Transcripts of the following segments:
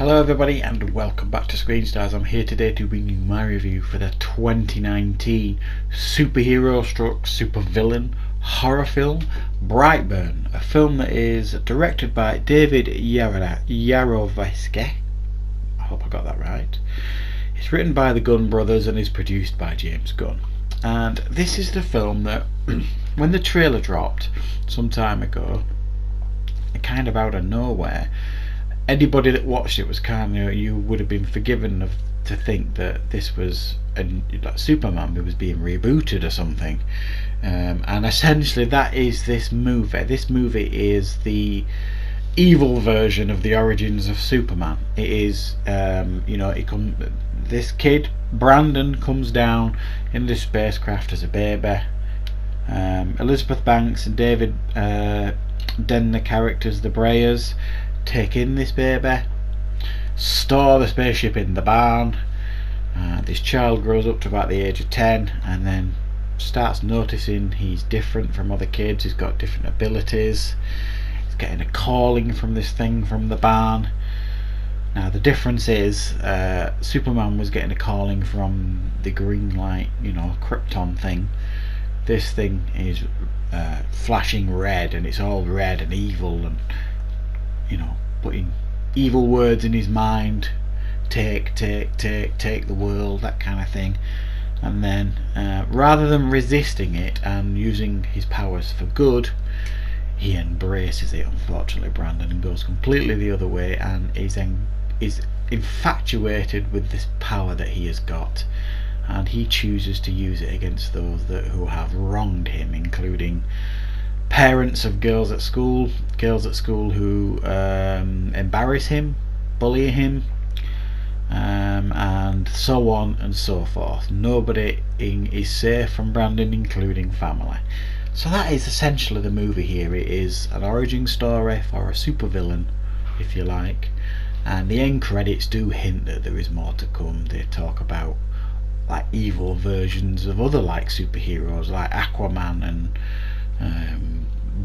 Hello everybody and welcome back to Screen Stars. I'm here today to bring you my review for the 2019 superhero/supervillain horror film Brightburn, a film that is directed by David Yarovesky. I hope I got that right. It's written by the Gunn brothers and is produced by James Gunn. And this is the film that when the trailer dropped some time ago, kind of out of nowhere, anybody that watched it was kind of, you would have been forgiven to think that this was like Superman who was being rebooted or something, and essentially that is this movie. This movie is the evil version of the origins of Superman. It is, this kid Brandon comes down in this spacecraft as a baby. Elizabeth Banks and David Den, the characters, the Breyers, take in this baby, store the spaceship in the barn. This child grows up to about the age of 10 and then starts noticing he's different from other kids. He's got different abilities. He's getting a calling from this thing from the barn. Now the difference is Superman was getting a calling from the green light, Krypton thing. This thing is flashing red, and it's all red and evil, and putting evil words in his mind. Take the world, that kind of thing. And then rather than resisting it and using his powers for good, he embraces it, unfortunately, Brandon, and goes completely the other way and is infatuated with this power that he has got, and he chooses to use it against those who have wronged him, including parents of girls at school who embarrass him, bully him, and so on and so forth. Nobody is safe from Brandon, including family. So that is essentially the movie here. It is an origin story for a supervillain, if you like, and the end credits do hint that there is more to come. They talk about like evil versions of other like superheroes, like Aquaman and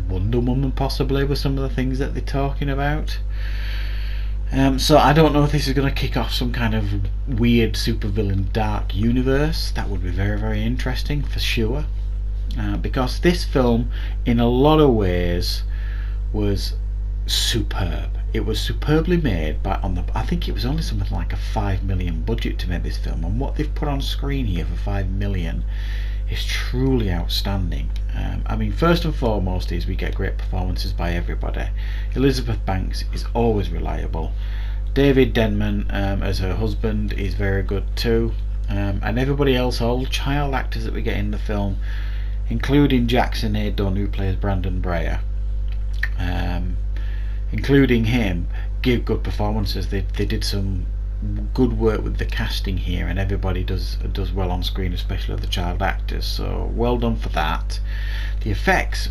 Wonder Woman, possibly, with some of the things that they're talking about. So I don't know if this is going to kick off some kind of weird supervillain dark universe. That would be very, very interesting for sure, because this film in a lot of ways was superb. It was superbly made, I think it was only something like a $5 million budget to make this film, and what they've put on screen here for $5 million is truly outstanding. First and foremost is we get great performances by everybody. Elizabeth Banks is always reliable. David Denman as her husband is very good too, and everybody else, all child actors that we get in the film, including Jackson A. Dunn, who plays Brandon Breyer, including him, give good performances. They did some good work with the casting here, and everybody does well on screen, especially the child actors, so well done for that. The effects,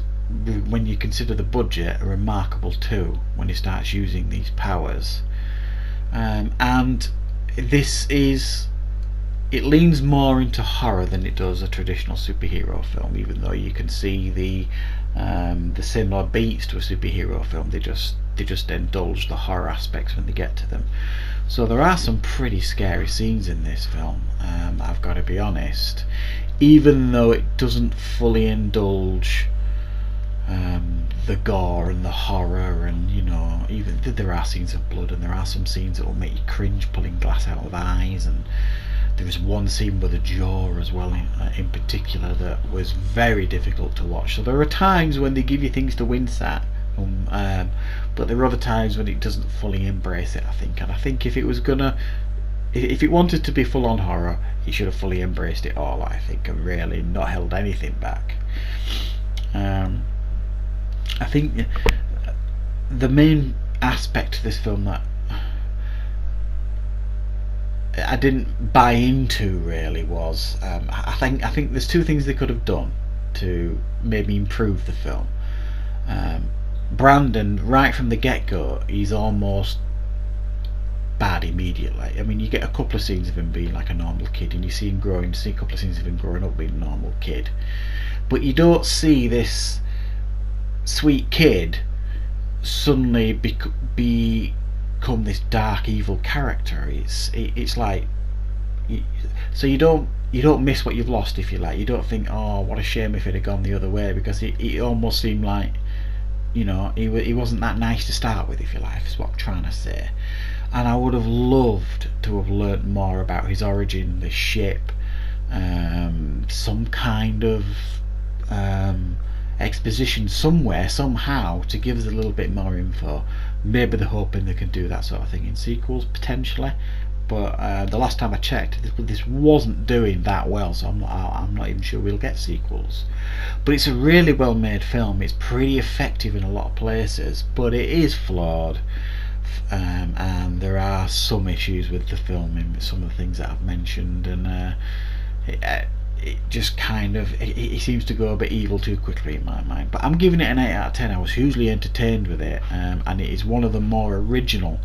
when you consider the budget, are remarkable too when he starts using these powers, and it leans more into horror than it does a traditional superhero film, even though you can see the similar beats to a superhero film. They just indulge the horror aspects when they get to them. So there are some pretty scary scenes in this film, I've got to be honest, even though it doesn't fully indulge the gore and the horror, and even there are scenes of blood, and there are some scenes that will make you cringe, pulling glass out of eyes, and there is one scene with a jaw as well in particular that was very difficult to watch. So there are times when they give you things to wince at, but there are other times when it doesn't fully embrace it, I think. And I think if it wanted to be full-on horror, it should have fully embraced it all, I think, and really not held anything back. I think the main aspect of this film that I didn't buy into really was, I think there's two things they could have done to maybe improve the film. Brandon, right from the get-go, he's almost bad immediately. You get a couple of scenes of him being like a normal kid, and you see a couple of scenes of him growing up being a normal kid, but you don't see this sweet kid suddenly be become this dark evil character. It's like, so you don't miss what you've lost, if you like. You don't think, oh, what a shame if it had gone the other way, because it almost seemed like, you know, he wasn't that nice to start with, if you like, is what I'm trying to say. And I would have loved to have learnt more about his origin, the ship, some kind of exposition somewhere, somehow, to give us a little bit more info. Maybe they're hoping they can do that sort of thing in sequels, potentially. But the last time I checked, this wasn't doing that well, so I'm not even sure we'll get sequels. But it's a really well made film. It's pretty effective in a lot of places, but it is flawed, and there are some issues with the filming, with some of the things that I've mentioned, and it just kind of it seems to go a bit evil too quickly in my mind. But I'm giving it an 8 out of 10. I was hugely entertained with it, and it is one of the more original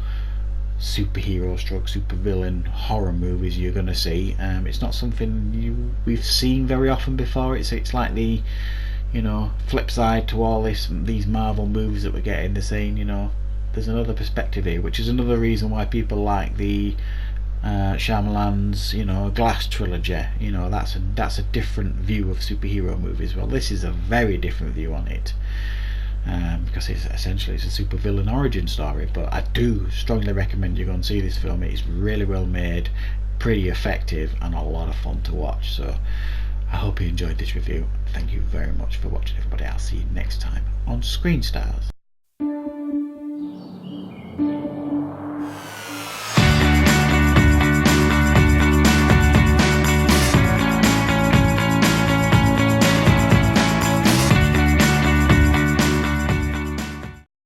superhero stroke supervillain horror movies you're going to see. It's not something we've seen very often before. It's like the, you know, flip side to all these Marvel movies that we're getting. They're saying, you know, there's another perspective here, which is another reason why people like the Shyamalan's, you know, Glass trilogy. You know, that's a different view of superhero movies. Well, this is a very different view on it. Because it's a supervillain origin story. But I do strongly recommend you go and see this film. It's really well made, pretty effective, and a lot of fun to watch. So I hope you enjoyed this review. Thank you very much for watching, everybody. I'll see you next time on Screen Stars.